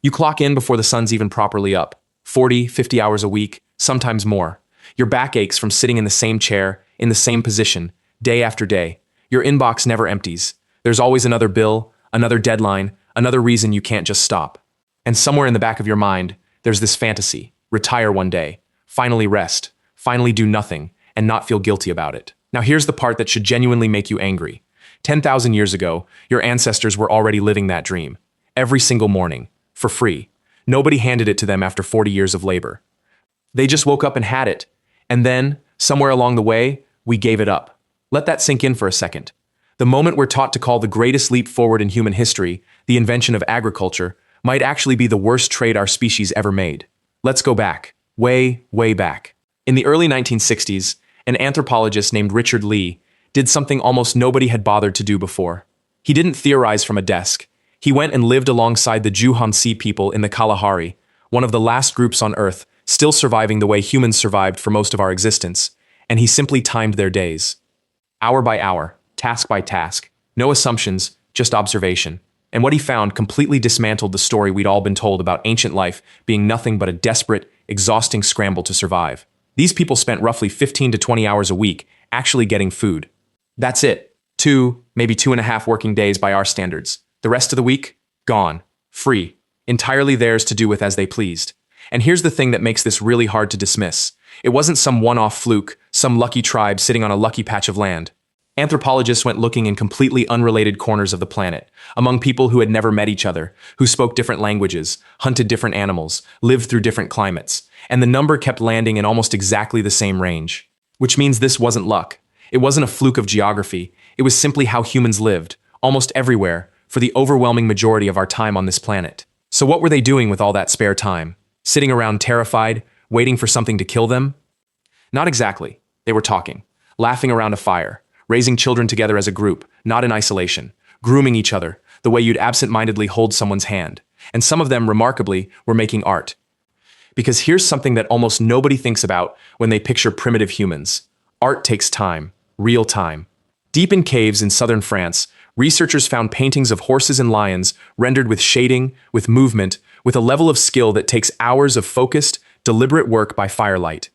You clock in before the sun's even properly up, 40, 50 hours a week, sometimes more. Your back aches from sitting in the same chair, in the same position, day after day. Your inbox never empties. There's always another bill, another deadline, another reason you can't just stop. And somewhere in the back of your mind, there's this fantasy: retire one day, finally rest, finally do nothing, and not feel guilty about it. Now here's the part that should genuinely make you angry. 10,000 years ago, your ancestors were already living that dream. Every single morning, for free. Nobody handed it to them after 40 years of labor. They just woke up and had it. And then, somewhere along the way, we gave it up. Let that sink in for a second. The moment we're taught to call the greatest leap forward in human history, the invention of agriculture, might actually be the worst trade our species ever made. Let's go back. Way, way back. In the early 1960s, an anthropologist named Richard Lee did something almost nobody had bothered to do before. He didn't theorize from a desk. He went and lived alongside the Juhamsi people in the Kalahari, one of the last groups on Earth still surviving the way humans survived for most of our existence, and he simply timed their days. Hour by hour, task by task, no assumptions, just observation. And what he found completely dismantled the story we'd all been told about ancient life being nothing but a desperate, exhausting scramble to survive. These people spent roughly 15 to 20 hours a week actually getting food. That's it. 2, maybe 2.5 working days by our standards. The rest of the week? Gone. Free. Entirely theirs to do with as they pleased. And here's the thing that makes this really hard to dismiss. It wasn't some one-off fluke, some lucky tribe sitting on a lucky patch of land. Anthropologists went looking in completely unrelated corners of the planet, among people who had never met each other, who spoke different languages, hunted different animals, lived through different climates, and the number kept landing in almost exactly the same range. Which means this wasn't luck. It wasn't a fluke of geography. It was simply how humans lived, almost everywhere, for the overwhelming majority of our time on this planet. So what were they doing with all that spare time? Sitting around terrified, waiting for something to kill them? Not exactly. They were talking, laughing around a fire, raising children together as a group, not in isolation, grooming each other, the way you'd absent-mindedly hold someone's hand. And some of them, remarkably, were making art. Because here's something that almost nobody thinks about when they picture primitive humans. Art takes time, real time. Deep in caves in southern France, researchers found paintings of horses and lions rendered with shading, with movement, with a level of skill that takes hours of focused, deliberate work by firelight.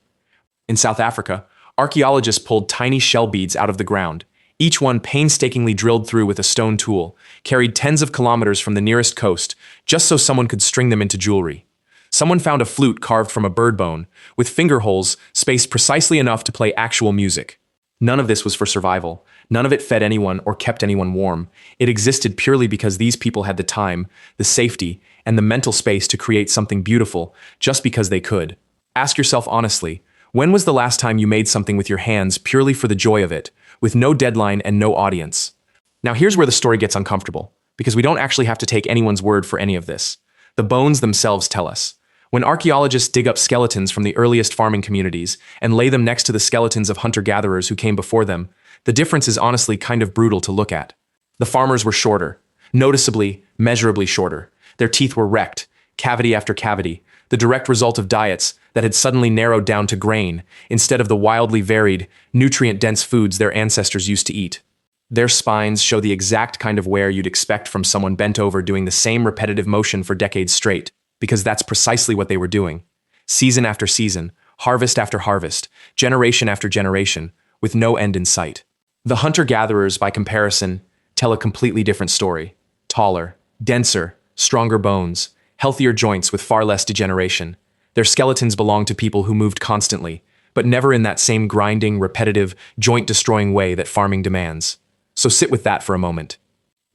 In South Africa, archaeologists pulled tiny shell beads out of the ground, each one painstakingly drilled through with a stone tool, carried tens of kilometers from the nearest coast, just so someone could string them into jewelry. Someone found a flute carved from a bird bone, with finger holes spaced precisely enough to play actual music. None of this was for survival. None of it fed anyone or kept anyone warm. It existed purely because these people had the time, the safety, and the mental space to create something beautiful just because they could. Ask yourself honestly, when was the last time you made something with your hands purely for the joy of it, with no deadline and no audience? Now here's where the story gets uncomfortable, because we don't actually have to take anyone's word for any of this. The bones themselves tell us. When archaeologists dig up skeletons from the earliest farming communities and lay them next to the skeletons of hunter-gatherers who came before them, the difference is honestly kind of brutal to look at. The farmers were shorter, noticeably, measurably shorter. Their teeth were wrecked, cavity after cavity, the direct result of diets that had suddenly narrowed down to grain instead of the wildly varied, nutrient-dense foods their ancestors used to eat. Their spines show the exact kind of wear you'd expect from someone bent over doing the same repetitive motion for decades straight, because that's precisely what they were doing. Season after season, harvest after harvest, generation after generation, with no end in sight. The hunter-gatherers, by comparison, tell a completely different story. Taller, denser, stronger bones, healthier joints with far less degeneration. Their skeletons belong to people who moved constantly, but never in that same grinding, repetitive, joint-destroying way that farming demands. So sit with that for a moment.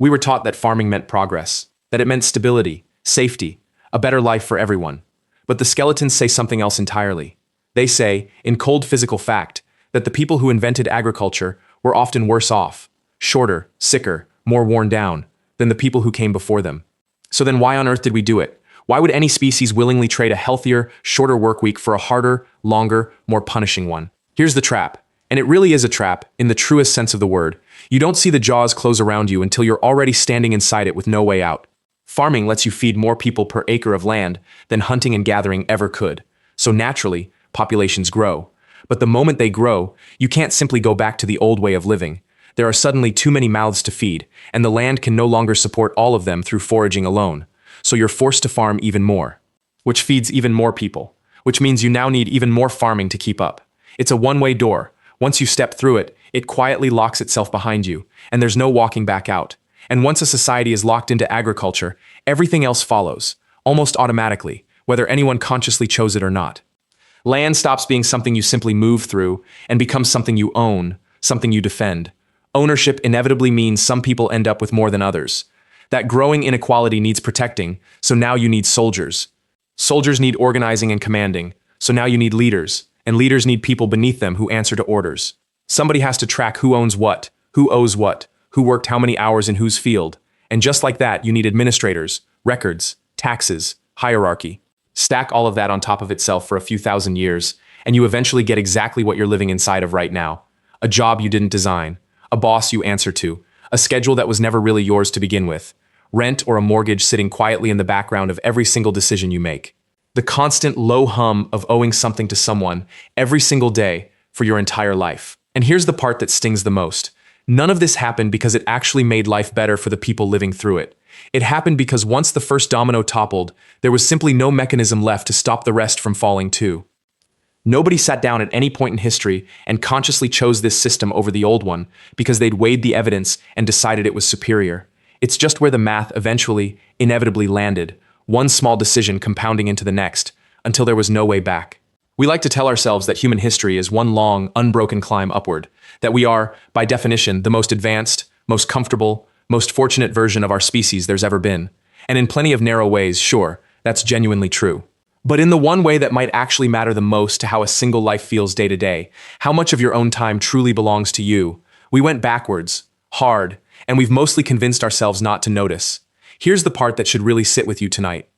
We were taught that farming meant progress, that it meant stability, safety, a better life for everyone. But the skeletons say something else entirely. They say, in cold physical fact, that the people who invented agriculture were often worse off, shorter, sicker, more worn down, than the people who came before them. So then why on earth did we do it? Why would any species willingly trade a healthier, shorter work week for a harder, longer, more punishing one? Here's the trap. And it really is a trap, in the truest sense of the word. You don't see the jaws close around you until you're already standing inside it with no way out. Farming lets you feed more people per acre of land than hunting and gathering ever could. So naturally, populations grow. But the moment they grow, you can't simply go back to the old way of living. There are suddenly too many mouths to feed, and the land can no longer support all of them through foraging alone. so you're forced to farm even more, which feeds even more people, which means you now need even more farming to keep up. It's a one-way door. Once you step through it, it quietly locks itself behind you, and there's no walking back out. And once a society is locked into agriculture, everything else follows, almost automatically, whether anyone consciously chose it or not. Land stops being something you simply move through and becomes something you own, something you defend. Ownership inevitably means some people end up with more than others. That growing inequality needs protecting, so now you need soldiers. Soldiers need organizing and commanding, so now you need leaders, and leaders need people beneath them who answer to orders. Somebody has to track who owns what, who owes what, who worked how many hours in whose field. And just like that, you need administrators, records, taxes, hierarchy. Stack all of that on top of itself for a few thousand years, and you eventually get exactly what you're living inside of right now. A job you didn't design, a boss you answer to, a schedule that was never really yours to begin with, rent or a mortgage sitting quietly in the background of every single decision you make. The constant low hum of owing something to someone every single day for your entire life. And here's the part that stings the most. None of this happened because it actually made life better for the people living through it. It happened because once the first domino toppled, there was simply no mechanism left to stop the rest from falling too. Nobody sat down at any point in history and consciously chose this system over the old one because they'd weighed the evidence and decided it was superior. It's just where the math eventually, inevitably landed, one small decision compounding into the next, until there was no way back. We like to tell ourselves that human history is one long, unbroken climb upward, that we are, by definition, the most advanced, most comfortable, most fortunate version of our species there's ever been. And in plenty of narrow ways, sure, that's genuinely true. But in the one way that might actually matter the most to how a single life feels day to day, how much of your own time truly belongs to you, we went backwards, hard, and we've mostly convinced ourselves not to notice. Here's the part that should really sit with you tonight.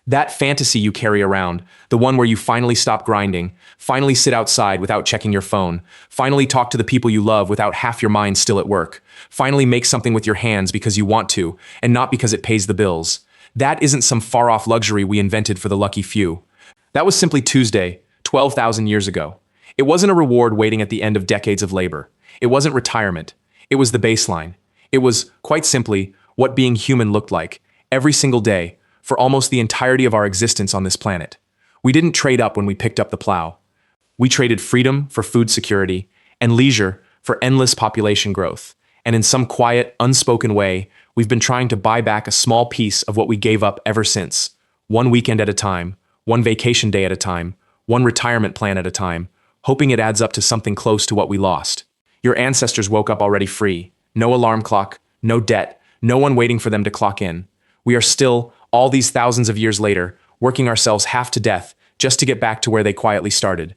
That fantasy you carry around, the one where you finally stop grinding, finally sit outside without checking your phone, finally talk to the people you love without half your mind still at work, finally make something with your hands because you want to, and not because it pays the bills. That isn't some far-off luxury we invented for the lucky few. That was simply Tuesday, 12,000 years ago. It wasn't a reward waiting at the end of decades of labor. It wasn't retirement. It was the baseline. It was, quite simply, what being human looked like, every single day, for almost the entirety of our existence on this planet. We didn't trade up when we picked up the plow. We traded freedom for food security and leisure for endless population growth. And in some quiet, unspoken way, we've been trying to buy back a small piece of what we gave up ever since. One weekend at a time, one vacation day at a time, one retirement plan at a time, hoping it adds up to something close to what we lost. Your ancestors woke up already free. No alarm clock, no debt, no one waiting for them to clock in. We are still, all these thousands of years later, working ourselves half to death just to get back to where they quietly started.